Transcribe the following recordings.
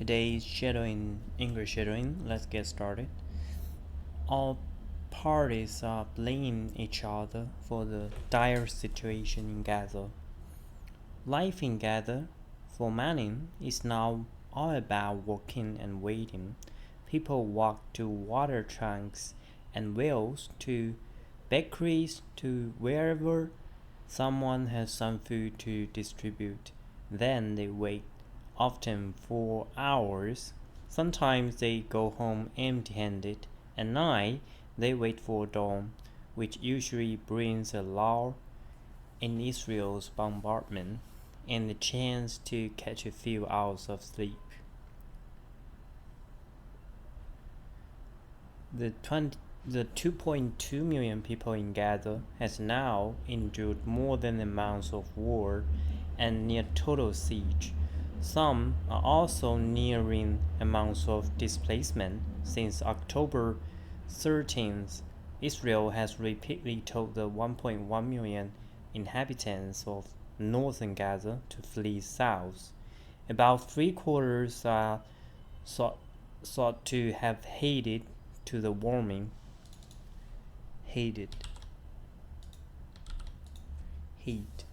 Today's English shadowing. Let's get started. All parties are blaming each other for the dire situation in Gaza. Life in Gaza, for many, is now all about walking and waiting. People walk to water tanks and wells, to bakeries, to wherever someone has some food to distribute. Then they wait, often for hours. Sometimes they go home empty handed. At night, they wait for dawn, which usually brings a lull in Israel's bombardment and the chance to catch a few hours of sleep. The 2.2 million people in Gaza has now endured more than a month of war and near total siege. Some are also nearing a month of displacement. Since October 13th, Israel has repeatedly told the 1.1 million inhabitants of northern Gaza to flee south. About three-quarters are thought to have hated to the warming hated heat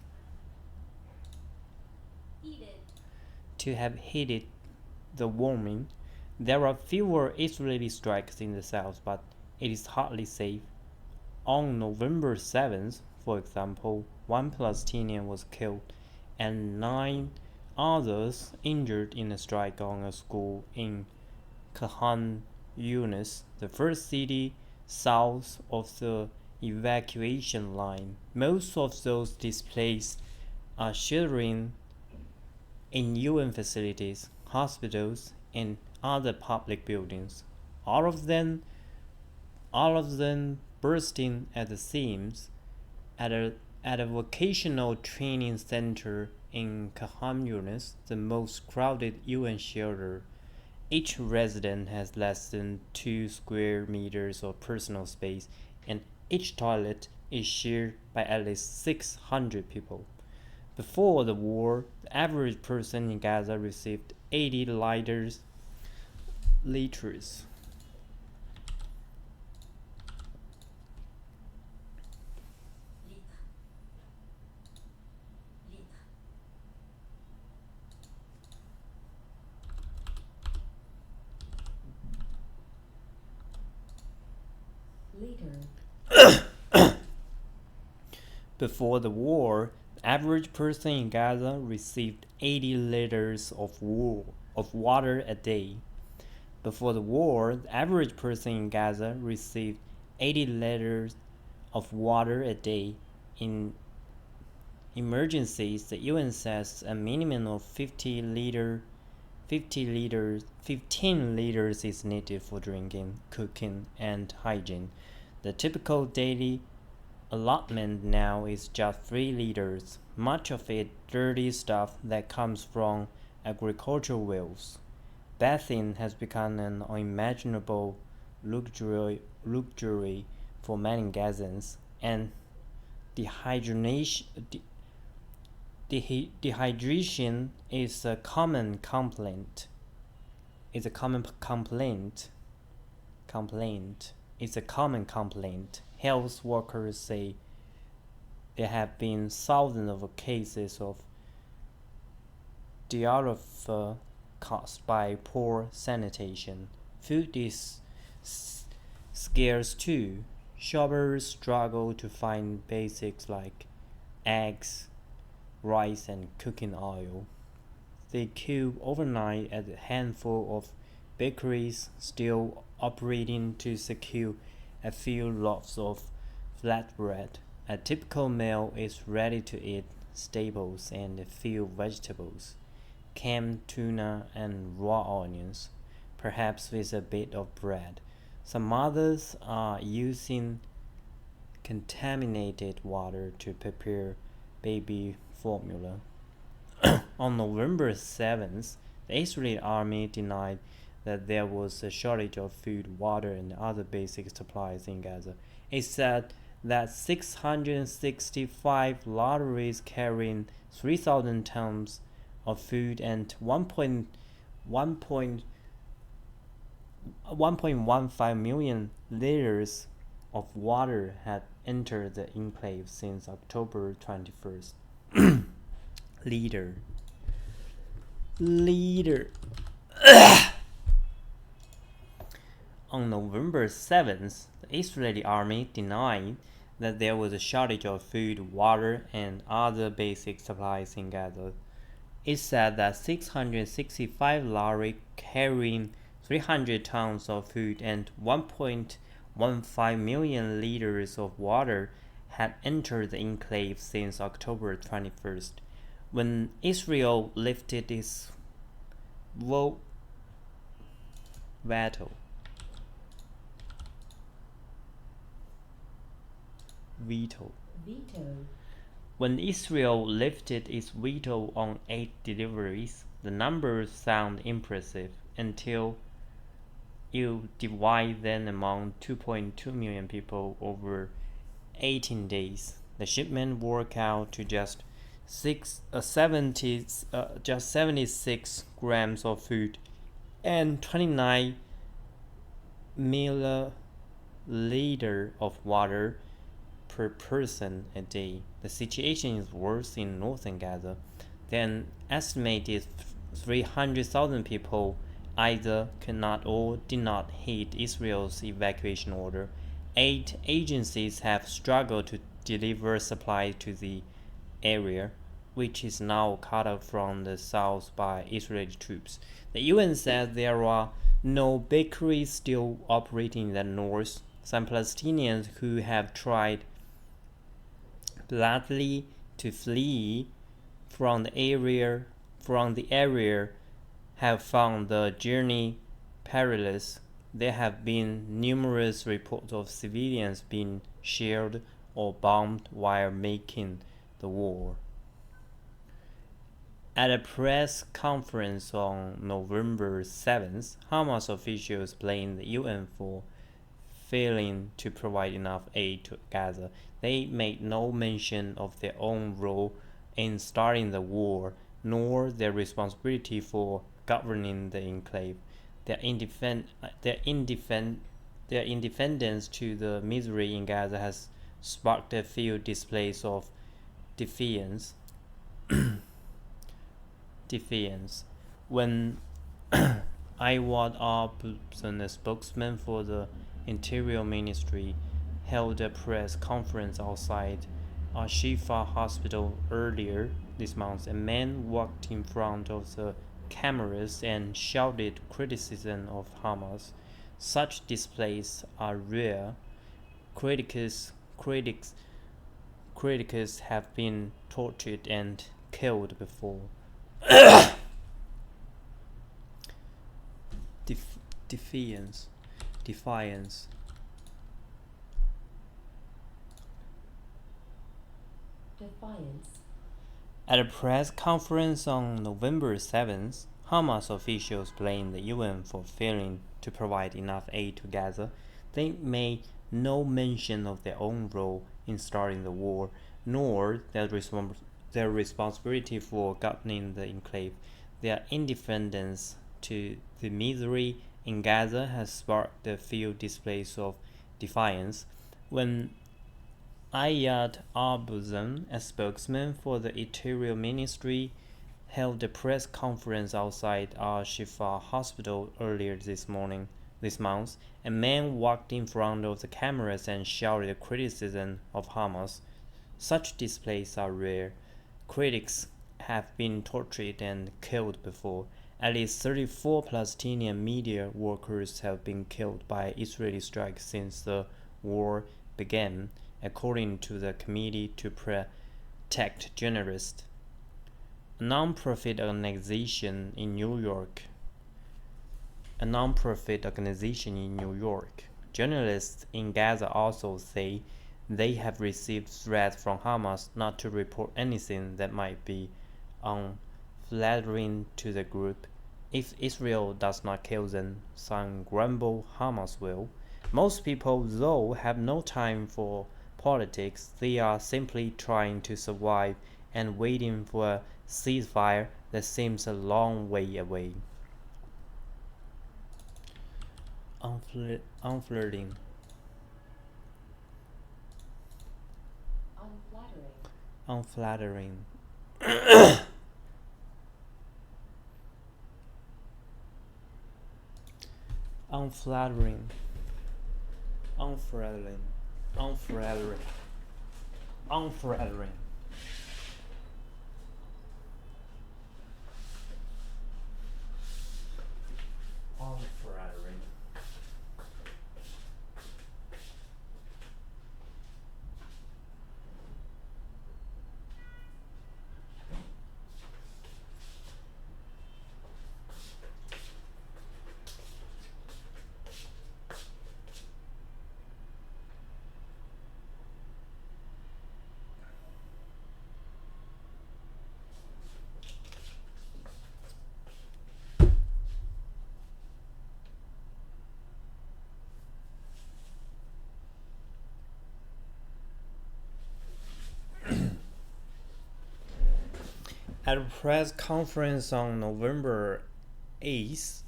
to have hated the warming. There are fewer Israeli strikes in the south, but it is hardly safe. On November 7th, for example, one Palestinian was killed and 9 others injured in a strike on a school in Khan Yunis, the first city south of the evacuation line. Most of those displaced are sheltering in UN facilities, hospitals, and other public buildings. All of them bursting at the seams at a vocational training center in Khan Yunis, the most crowded UN shelter. Each resident has less than 2 square meters of personal space, and each toilet is shared by at least 600 people. Before the war, the average person in Gaza received 80 liters Before the war, the average person in Gaza received 80 liters of water a day. Before the war, the average person in Gaza received 80 liters of water a day. In emergencies, the UN says a minimum of 15 liters is needed for drinking, cooking, and hygiene. The typical daily allotment now is just 3 liters, much of it dirty stuff that comes from agricultural wells. Bathing has become an unimaginable luxury for many Gazans, and dehydration is a common complaint. It's a common complaint. It's a common complaint. Health workers say there have been thousands of cases of diarrhea caused by poor sanitation. Food is scarce too. Shoppers struggle to find basics like eggs, rice, and cooking oil. They queue overnight at a handful of bakeries still operating to secure a few loaves of flatbread. A typical meal is ready to eat staples and a few vegetables, canned tuna and raw onions, perhaps with a bit of bread. Some mothers are using contaminated water to prepare baby formula. On November 7th, the Israeli army denied that there was a shortage of food, water, and other basic supplies in Gaza. It said that 665 lorries carrying 3,000 tons of food and 1.1 1.15 million liters of water had entered the enclave since October 21st. Leader. On November 7th, the Israeli army denied that there was a shortage of food, water, and other basic supplies in Gaza. It said that 665 lorries carrying 300 tons of food and 1.15 million liters of water had entered the enclave since October 21st, when Israel lifted its veto. When Israel lifted its veto on aid deliveries, the numbers sound impressive until you divide them among 2.2 million people over 18 days. The shipment worked out to just 76 grams of food and 29 milliliters of water per person a day. The situation is worse in northern Gaza. An estimated 300,000 people either could not or did not heed Israel's evacuation order. Aid agencies have struggled to deliver supplies to the area, which is now cut off from the south by Israeli troops. The UN says there are no bakeries still operating in the north. Some Palestinians who have tried bloodily to flee from the area have found the journey perilous. There have been numerous reports of civilians being shelled or bombed while making the war. At a press conference on November 7th, Hamas officials blamed the UN for failing to provide enough aid to Gaza. They made no mention of their own role in starting the war, nor their responsibility for governing the enclave. Their indifference to the misery in Gaza has sparked a few displays of defiance. When Iwad Arbuzan, a spokesman for the Interior Ministry, held a press conference outside Al-Shifa Hospital earlier this month, a man walked in front of the cameras and shouted criticism of Hamas. Such displays are rare. Critics have been tortured and killed before. Defiance. At a press conference on November 7th, Hamas officials blamed the UN for failing to provide enough aid to Gaza. They made no mention of their own role in starting the war, nor their responsibility for governing the enclave. Their indifference to the misery in Gaza has sparked a few displays of defiance. When Ayad Arbuzan, a spokesman for the Interior Ministry, held a press conference outside Al-Shifa Hospital earlier this month, a man walked in front of the cameras and shouted criticism of Hamas. Such displays are rare. Critics have been tortured and killed before. At least 34 Palestinian media workers have been killed by Israeli strikes since the war began, according to the Committee to Protect Journalists, a non-profit organization in New York. Journalists in Gaza also say they have received threats from Hamas not to report anything that might be unflattering to the group. If Israel does not kill them, some grumble Hamas will. Most people, though, have no time for politics. They are simply trying to survive and waiting for a ceasefire that seems a long way away. unflirting, unflattering, unflattering, unflattering, unflattering, unflattering, unflattering. At a press conference on November 8th,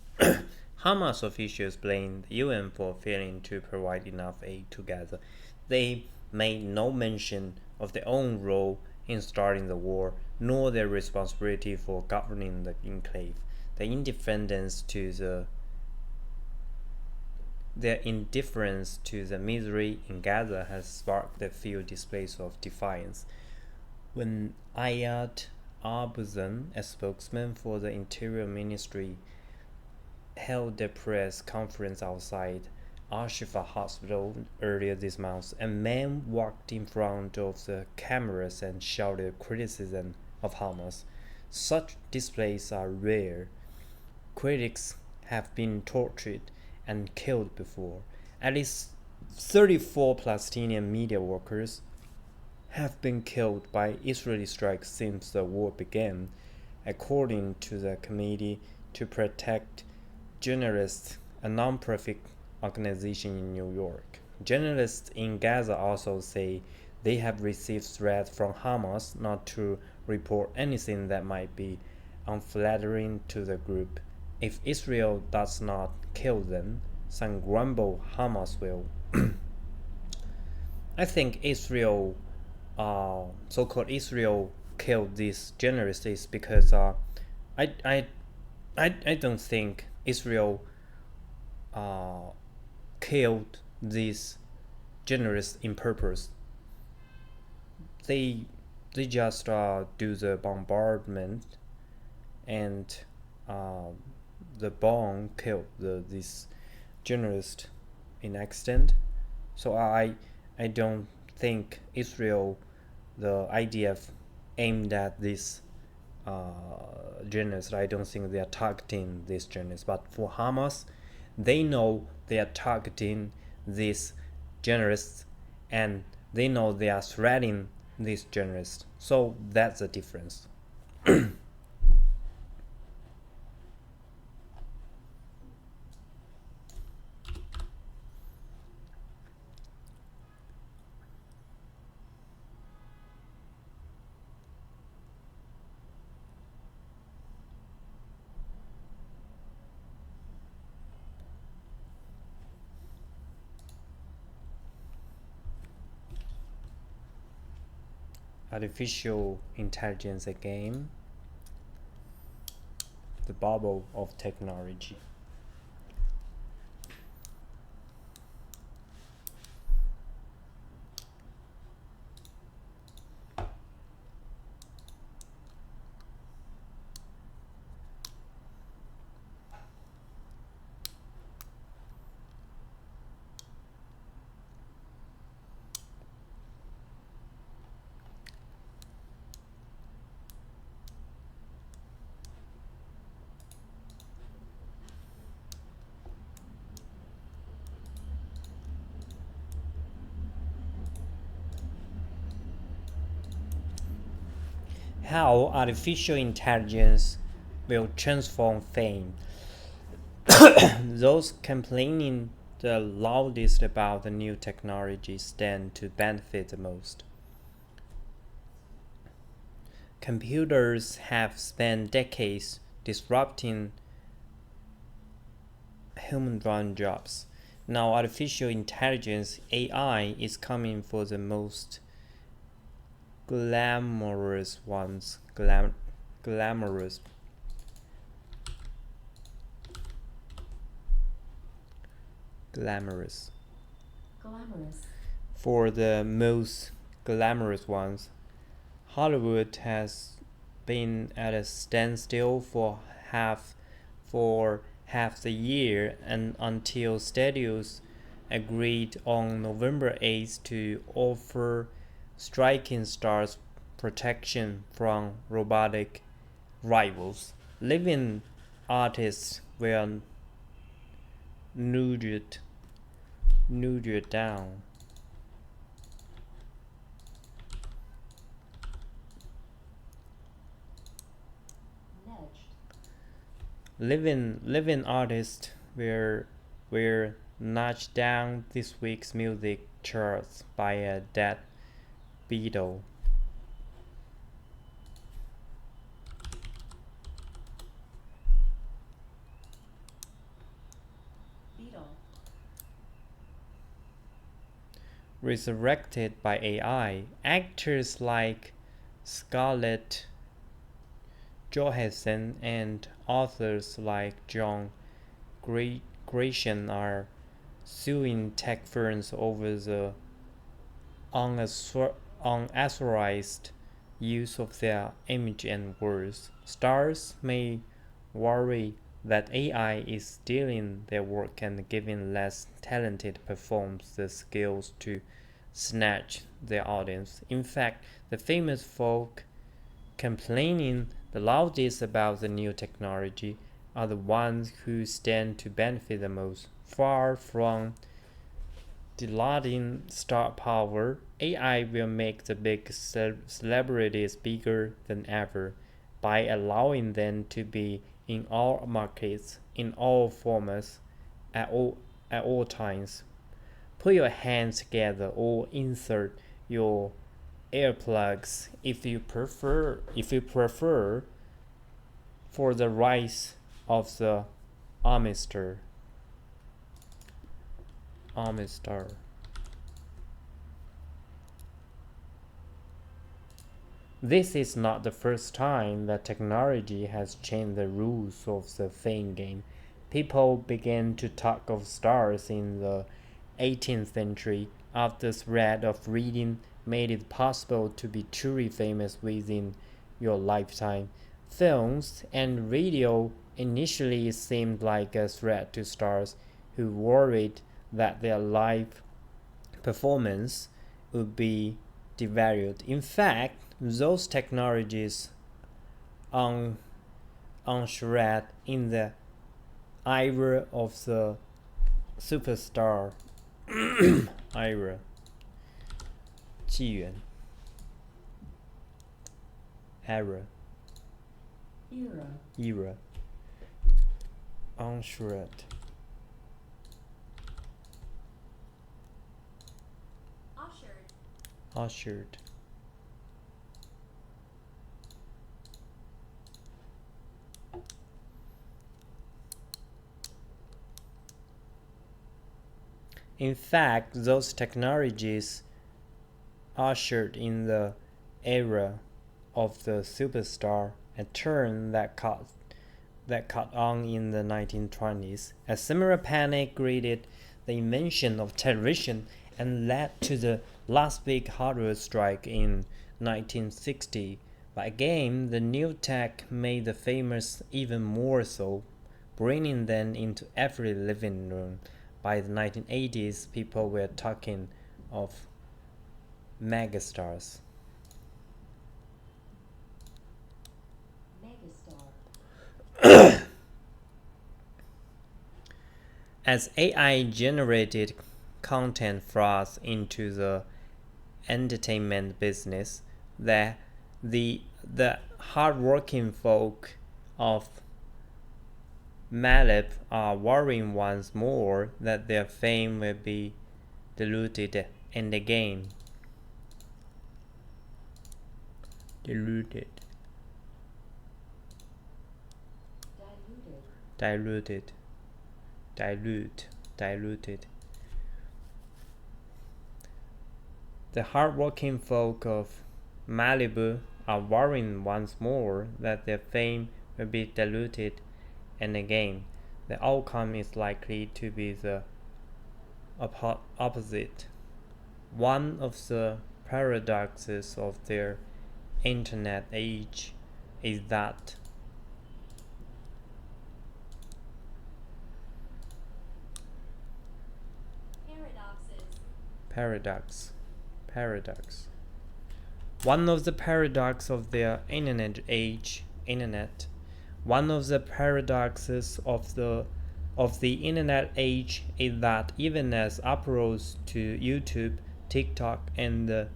Hamas officials blamed the UN for failing to provide enough aid to Gaza. They made no mention of their own role in starting the war, nor their responsibility for governing the enclave. Their indifference to the misery in Gaza has sparked a few displays of defiance. When Ayat Arbuzan, a spokesman for the Interior Ministry, held a press conference outside Al-Shifa Hospital earlier this month, a man walked in front of the cameras and shouted criticism of Hamas. Such displays are rare. Critics have been tortured and killed before. At least 34 Palestinian media workers have been killed by Israeli strikes since the war began, according to the Committee to Protect Journalists, a non-profit organization in New York. Journalists in Gaza also say they have received threats from Hamas not to report anything that might be unflattering to the group. If Israel does not kill them, some grumble Hamas will. I think so-called Israel killed these journalists is because I don't think Israel killed these journalists in purpose. They just do the bombardment, and the bomb killed this journalist in accident. So I don't think Israel, the IDF, aimed at this journalists. I don't think they are targeting these journalists. But for Hamas, they know they are targeting these journalists, and they know they are threatening these journalists. So that's the difference. Artificial intelligence again, the bubble of technology. How artificial intelligence will transform fame. Those complaining the loudest about the new technology stand to benefit the most. Computers have spent decades disrupting human-run jobs. Now, artificial intelligence (AI) is coming for the most glamorous ones. Glamorous. Glamorous. Glamorous. For the most glamorous ones, Hollywood has been at a standstill for half the year and until studios agreed on November 8th to offer striking stars protection from robotic rivals. Living artists were nudged down. Nudged. Living artists were notched down this week's music charts by a dead Beatle. Beetle. Resurrected by AI, actors like Scarlett Johansson and authors like John Grisham are suing tech firms over the unauthorized use of their image and words. Stars may worry that AI is stealing their work and giving less talented performers the skills to snatch their audience. In fact, the famous folk complaining the loudest about the new technology are the ones who stand to benefit the most. Far from dilating star power, AI will make the big celebrities bigger than ever by allowing them to be in all markets, in all formats, at all times. Put your hands together or insert your earplugs if you prefer for the rise of the Armistar. This is not the first time that technology has changed the rules of the fame game. People began to talk of stars in the 18th century after the threat of reading made it possible to be truly famous within your lifetime. Films and radio initially seemed like a threat to stars who worried that their live performance would be devalued. In fact, those technologies ushered in the era of the superstar era 纪元 era ushered ushered In fact, those technologies ushered in the era of the superstar, a term that caught on in the 1920s. A similar panic greeted the invention of television and led to the last big hardware strike in 1960. But again, the new tech made the famous even more so, bringing them into every living room. By the 1980s, people were talking of megastars. As AI generated content flows into the entertainment business, the hardworking folk of Malib are worrying once more that their fame will be diluted in the game. Diluted. diluted. The hard-working folk of Malibu are worrying once more that their fame will be diluted, and again, the outcome is likely to be the opposite. One of the paradoxes of their internet age is that paradox. One of the paradoxes of their one of the paradoxes of the internet age is that even as uploads to YouTube, TikTok, and the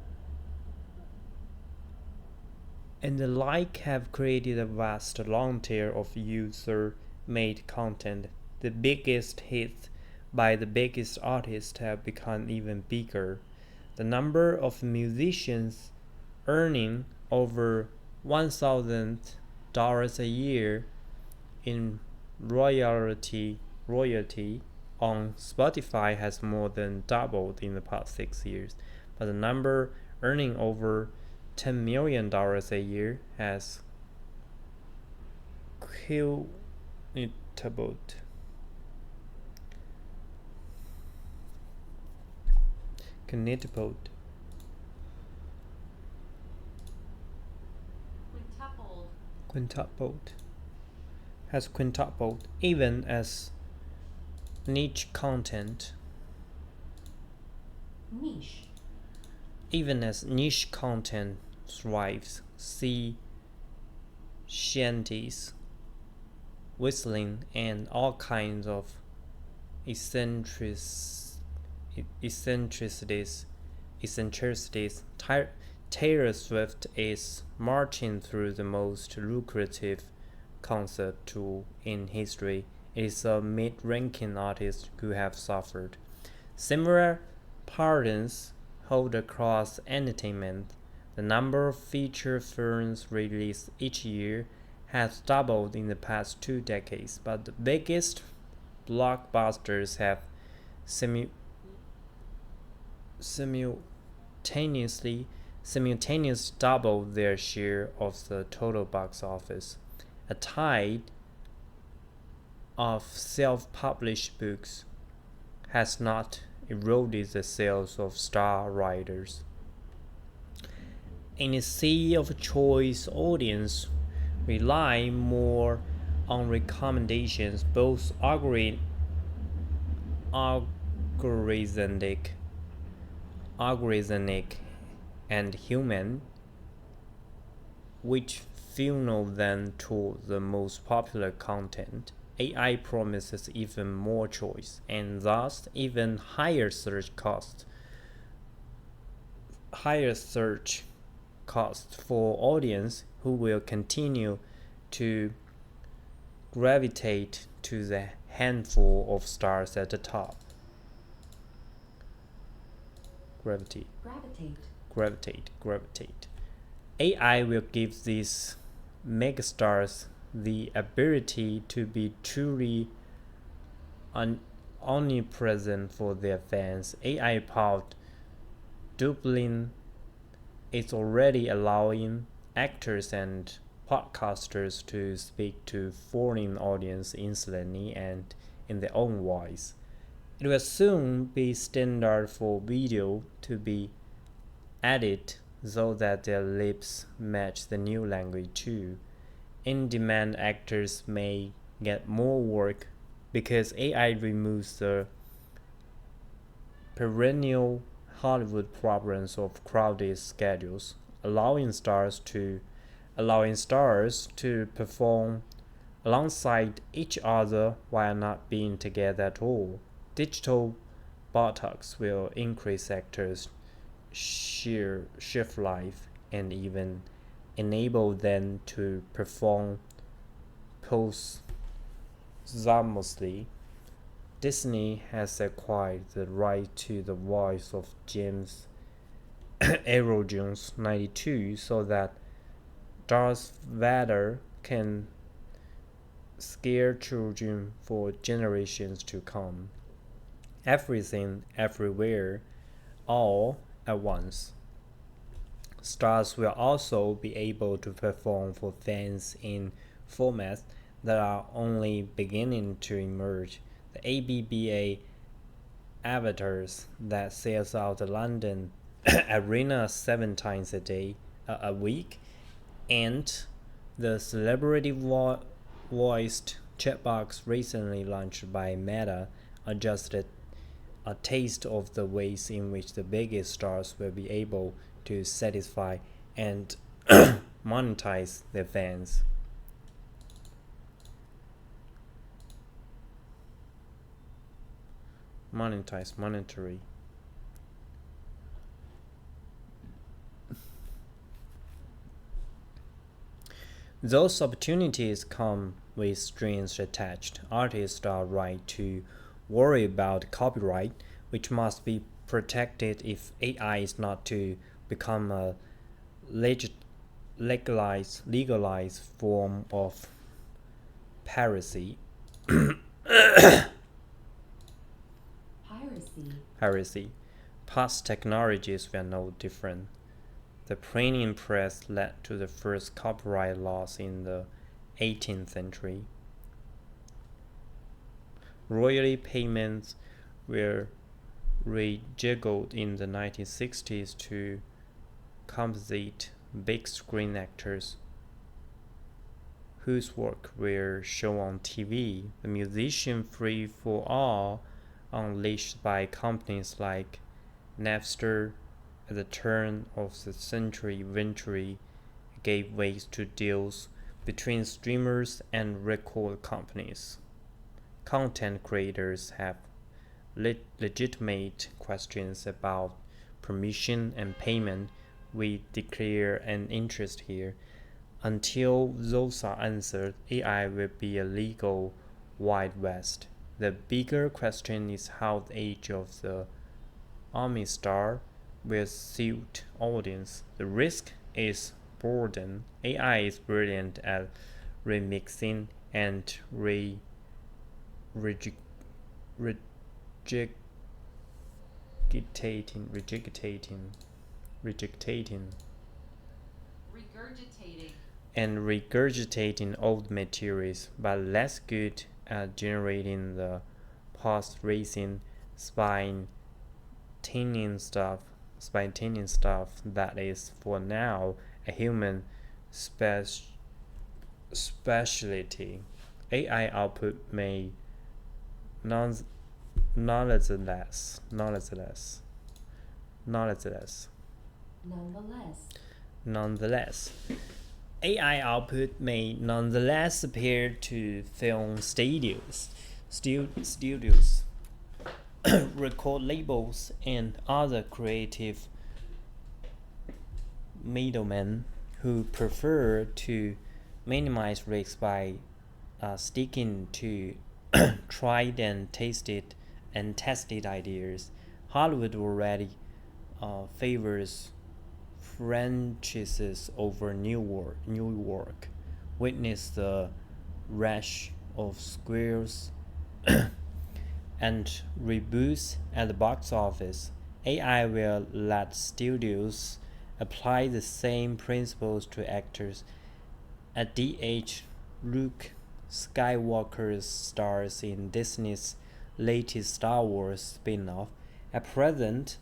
like have created a vast long tail of user-made content, the biggest hits by the biggest artists have become even bigger. The number of musicians earning over $1,000 a year in royalty on Spotify has more than doubled in the past 6 years, but the number earning over $10 million a year has quintupled. Quintupled, even as niche content thrives. See shanties, whistling, and all kinds of eccentricities. Taylor Swift is marching through the most lucrative concert tour in history. It is a mid-ranking artist who have suffered. Similar patterns hold across entertainment. The number of feature films released each year has doubled in the past 2 decades, but the biggest blockbusters have simultaneously doubled their share of the total box office. A tide of self-published books has not eroded the sales of star writers. In a sea of choice, audience rely more on recommendations, both algorithmic and human, which funnel them to the most popular content. AI promises even more choice and thus even higher search costs for audience who will continue to gravitate to the handful of stars at the top. Gravitate. AI will give these megastars the ability to be truly omnipresent for their fans. AI-powered doubling is already allowing actors and podcasters to speak to foreign audience instantly and in their own voice. It will soon be standard for video to be added so that their lips match the new language too. In-demand actors may get more work because AI removes the perennial Hollywood problems of crowded schedules, allowing stars to perform alongside each other while not being together at all. Digital buttocks will increase actors' shift life and even enable them to perform posthumously. Disney has acquired the right to the voice of James Earl Jones 92 so that Darth Vader can scare children for generations to come. Everything, everywhere, all at once. Stars will also be able to perform for fans in formats that are only beginning to emerge. The ABBA avatars that sells out the London arena 7 times a week, and the celebrity voiced chatbox recently launched by Meta are just a taste of the ways in which the biggest stars will be able to satisfy and monetize their fans. Monetary. Those opportunities come with strings attached. Artists are right to worry about copyright, which must be protected if AI is not to become a legalized form of piracy. Piracy. Past technologies were no different. The printing press led to the first copyright laws in the 18th century. Royalty payments were rejiggled in the 1960s to compensate big screen actors whose work were shown on TV. The musician free for all, unleashed by companies like Napster at the turn of the century, eventually gave way to deals between streamers and record companies. Content creators have legitimate questions about permission and payment. We declare an interest here. Until those are answered, AI will be a legal Wild West. The bigger question is how the age of the Army Star will suit audience. The risk is boredom. AI is brilliant at remixing and regurgitating regurgitating Regurgitating. and regurgitating old materials, but less good at generating the post-racing spontaneous stuff that is, for now, a human specialty. AI output may nonetheless Nonetheless, AI output may nonetheless appear to film studios, record labels, and other creative middlemen who prefer to minimize risk by sticking to tried and tested ideas. Hollywood already favors franchises over new work. Witness the rash of squares and reboots at the box office. AI will let studios apply the same principles to actors. At the age, Luke Skywalker stars in Disney's latest Star Wars spin-off. At present,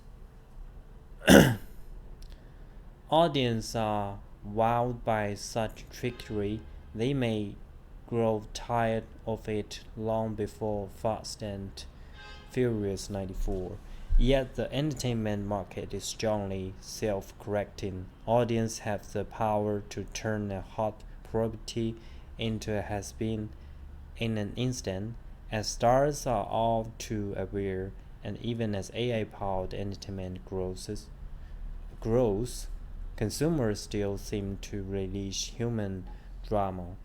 audiences are wowed by such trickery. They may grow tired of it long before Fast and Furious 94. Yet the entertainment market is strongly self-correcting. Audiences have the power to turn a hot property into a has-been in an instant, as stars are all too aware, and even as AI-powered entertainment grows, consumers still seem to relish human drama.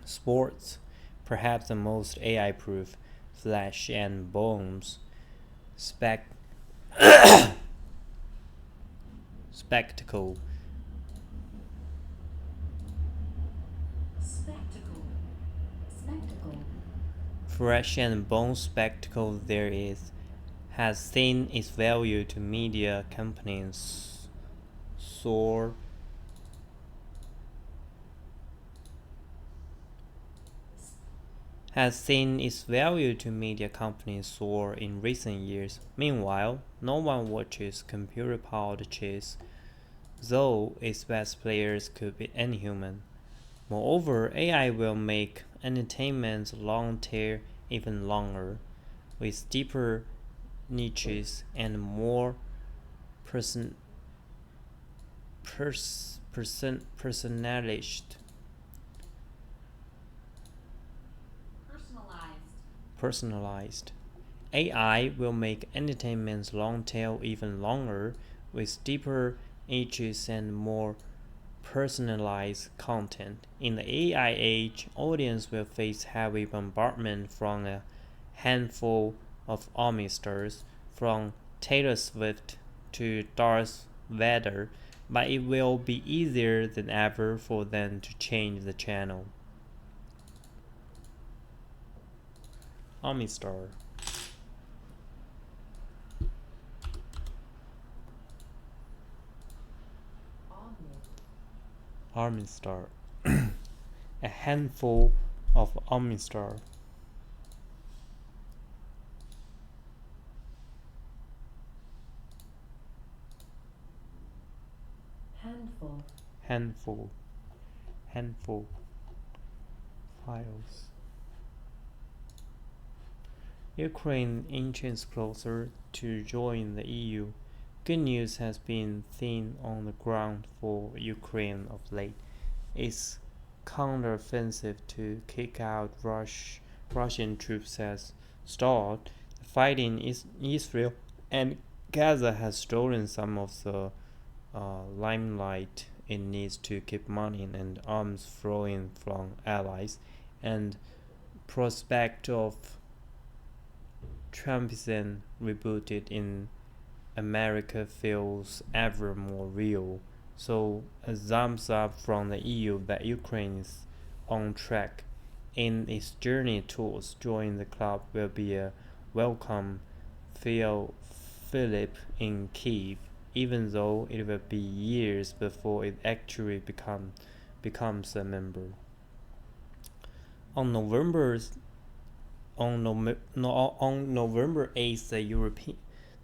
Sports, perhaps the most AI-proof, flesh and bones spectacle. Spectacle. fresh and bold spectacle there is, has seen its value to media companies soar in recent years. Meanwhile, no one watches computer-powered chess, though its best players could be inhuman. Moreover, AI will make entertainment's long tail even longer, with deeper niches and more person, personalized. Personalized. AI will make entertainment's long tail even longer, with deeper niches and more personalized content. In the AI age, audience will face heavy bombardment from a handful of army stars, from Taylor Swift to Darth Vader, but it will be easier than ever for them to change the channel. Army star. Omni. Army star. A handful of army star. Handful. Handful files. Ukraine inches closer to join the EU. Good news has been seen on the ground for Ukraine of late. Its counteroffensive to kick out Russian troops has stalled. The fighting in Israel and Gaza has stolen some of the limelight it needs to keep money and arms flowing from allies, and prospect of Trumpism rebooted in America feels ever more real. So a thumbs up from the EU that Ukraine is on track in its journey towards joining the club will be a welcome Philip in Kiev, even though it will be years before it actually becomes a member. On November on November 8th,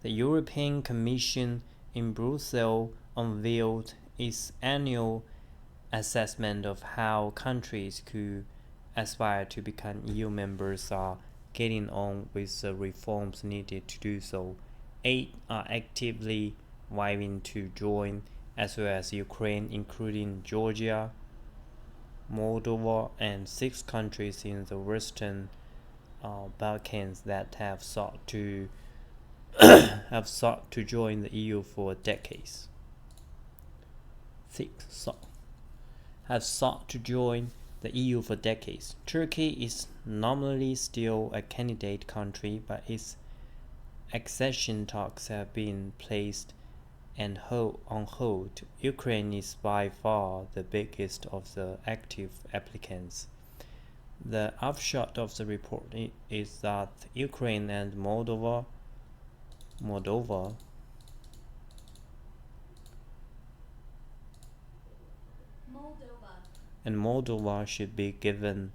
the European Commission in Brussels unveiled its annual assessment of how countries who aspire to become EU members are getting on with the reforms needed to do so. 8 are actively vying to join, as well as Ukraine, including Georgia, Moldova, and 6 countries in the Western Balkans that have sought to join the EU for decades. 6 have sought to join the EU for decades. Turkey is nominally still a candidate country, but its accession talks have been placed on hold. Ukraine is by far the biggest of the active applicants. The upshot of the report is that Ukraine and Moldova should be given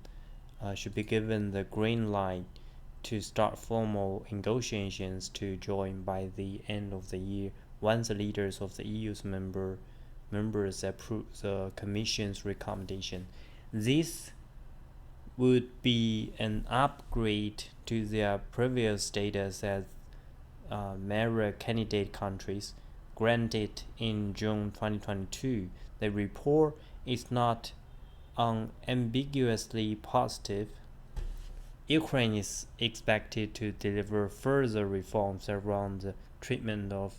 the green light to start formal negotiations to join by the end of the year, once the leaders of the EU's members approve the Commission's recommendation. This would be an upgrade to their previous status as major candidate countries, granted in June 2022. The report is not unambiguously positive. Ukraine is expected to deliver further reforms around the treatment of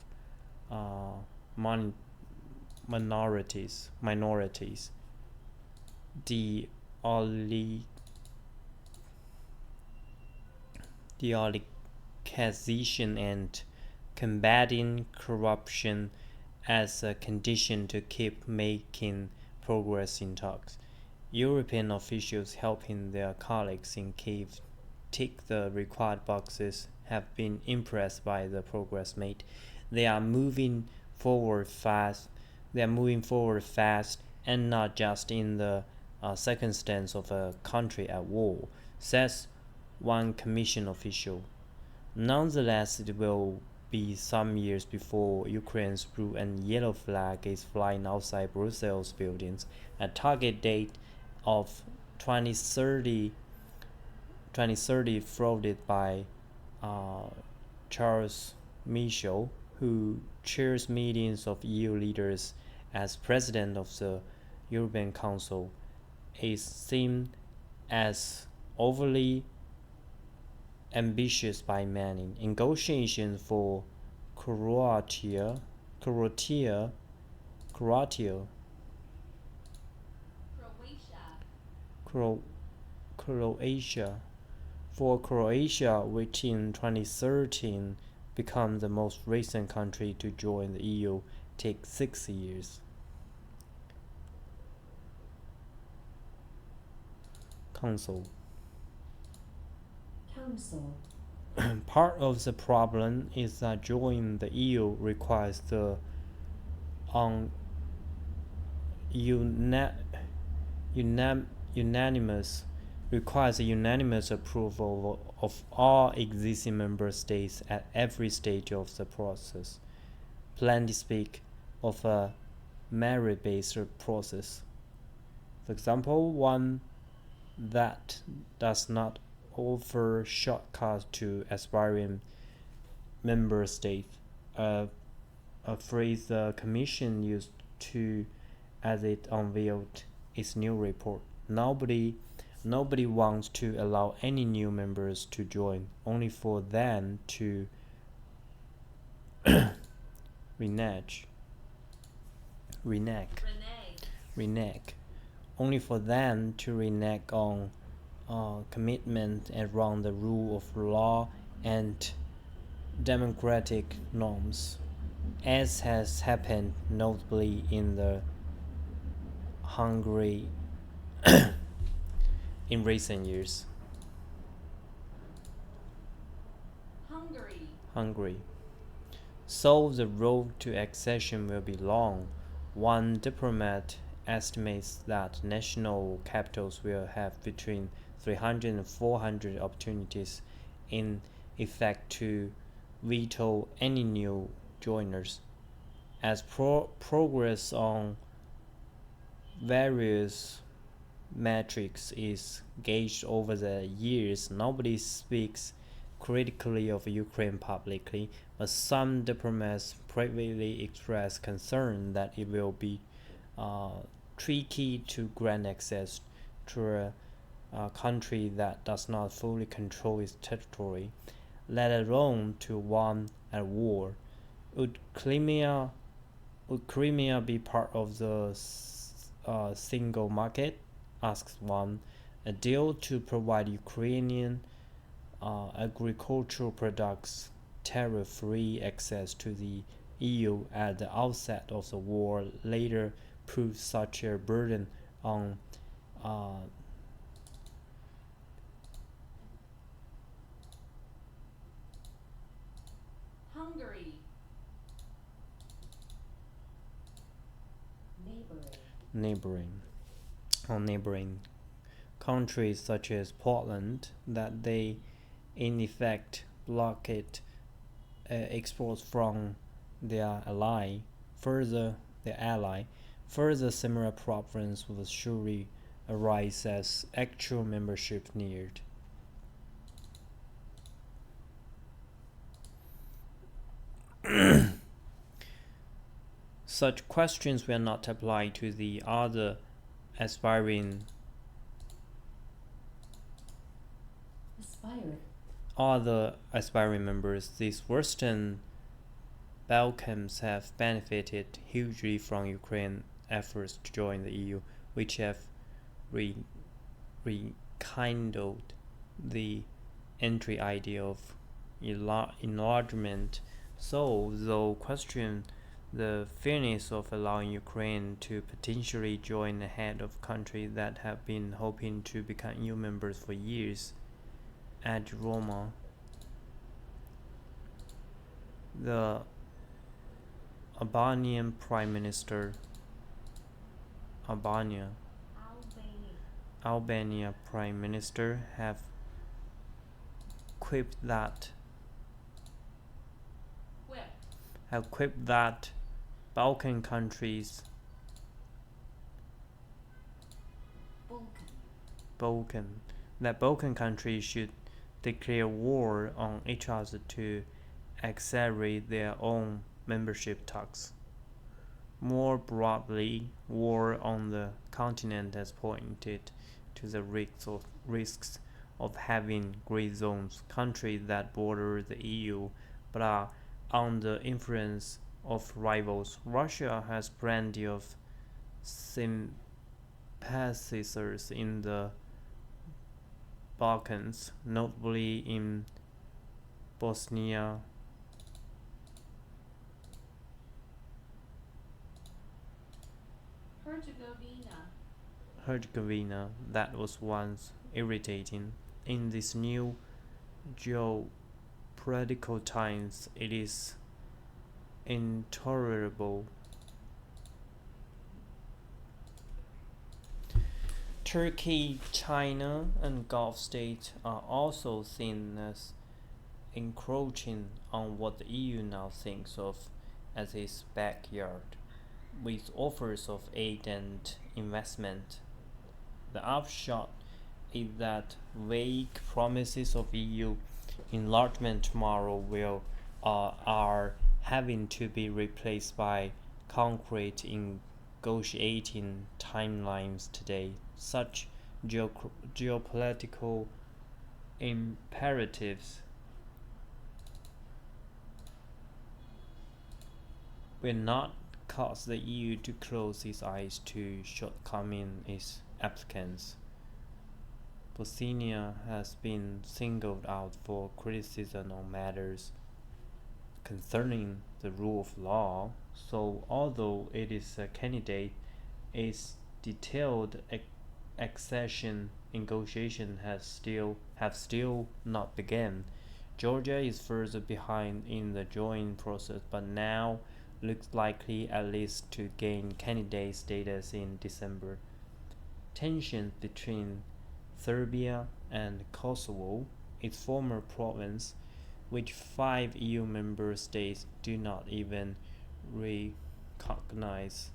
minorities, the oligarchization and combating corruption as a condition to keep making progress in talks. European officials helping their colleagues in Kiev tick the required boxes have been impressed by the progress made. They are moving forward fast. And not just in the circumstance of a country at war, says one commission official. Nonetheless, it will be some years before Ukraine's blue and yellow flag is flying outside Brussels buildings. A target date of 2030, 2030 floated by Charles Michel, who chairs meetings of EU leaders as president of the European Council, is seen as overly ambitious by many. Negotiations for Croatia, Croatia, Croatia, Cro- Croatia, for Croatia, which in 2013 became the most recent country to join the EU, take 6 years. Council. Council. Part of the problem is that joining the EU requires the unanimous approval of all existing member states at every stage of the process. Plenty speak of a merit-based process. For example, one that does not offer shortcuts to aspiring member states, a phrase the Commission used to as it unveiled its new report. Nobody wants to allow any new members to join, only for them to renege, only for them to renege on commitment around the rule of law and democratic norms, as has happened notably in the Hungary in recent years. Hungary. So the road to accession will be long. One diplomat estimates that national capitals will have between 300 and 400 opportunities in effect to veto any new joiners. As progress on various metrics is gauged over the years, nobody speaks critically of Ukraine publicly, but some diplomats privately express concern that it will be tricky to grant access to a country that does not fully control its territory, let alone to one at war. Would Crimea be part of the single market? Asks one. A deal to provide Ukrainian agricultural products tariff-free access to the EU at the outset of the war later proved such a burden on Hungary. Neighboring countries such as Poland that they in effect blockade exports from their ally. Further similar problems will surely arise as actual membership neared. Such questions will not apply to the other aspiring members. These Western Balkans have benefited hugely from Ukraine's efforts to join the EU, which have rekindled the entry idea of enlargement. So, though question the fairness of allowing Ukraine to potentially join ahead of countries that have been hoping to become EU members for years, at Roma. The Albanian Prime Minister Albania. Albania Prime Minister have quipped that Balkan countries Balkan countries should declare war on each other to accelerate their own membership talks. More broadly, war on the continent has pointed to the risks of having gray zones, countries that border the EU but are under influence of rivals. Russia has plenty of sympathizers in the Balkans, notably in Bosnia Herzegovina that was once irritating. In these new geopolitical times, it is intolerable. Turkey, China, and Gulf states are also seen as encroaching on what the EU now thinks of as its backyard, with offers of aid and investment. The upshot is that vague promises of EU enlargement tomorrow are having to be replaced by concrete negotiating timelines today. Such geopolitical imperatives will not cause the EU to close its eyes to shortcomings in its applicants. Bosnia has been singled out for criticism on matters concerning the rule of law, so although it is a candidate, its detailed accession negotiations have still not begun. Georgia is further behind in the joining process, but now looks likely at least to gain candidate status in December. Tensions between Serbia and Kosovo, its former province, which 5 EU member states do not even recognize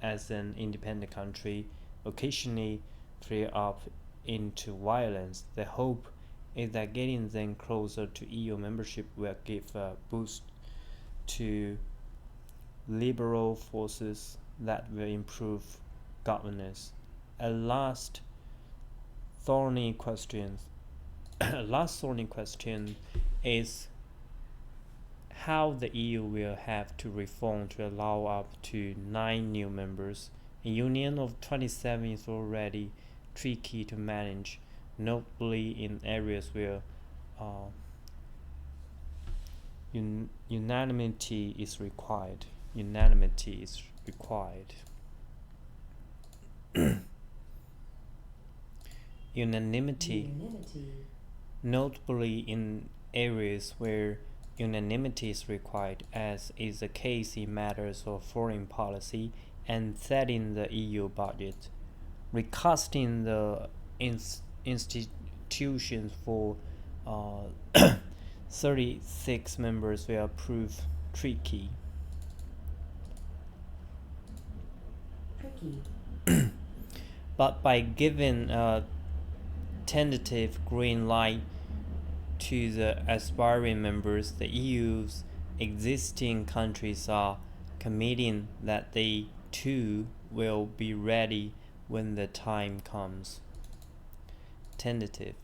as an independent country, occasionally flare up into violence. The hope is that getting them closer to EU membership will give a boost to liberal forces that will improve governance. A last thorny question is how the EU will have to reform to allow up to 9 new members. A union of 27 is already tricky to manage, notably in areas where unanimity is required. Unanimity, notably in areas where unanimity is required, as is the case in matters of foreign policy and setting the EU budget. Recasting the institutions for 36 members will prove tricky. But by giving a tentative green light to the aspiring members, the EU's existing countries are committing that they too will be ready when the time comes. Tentative.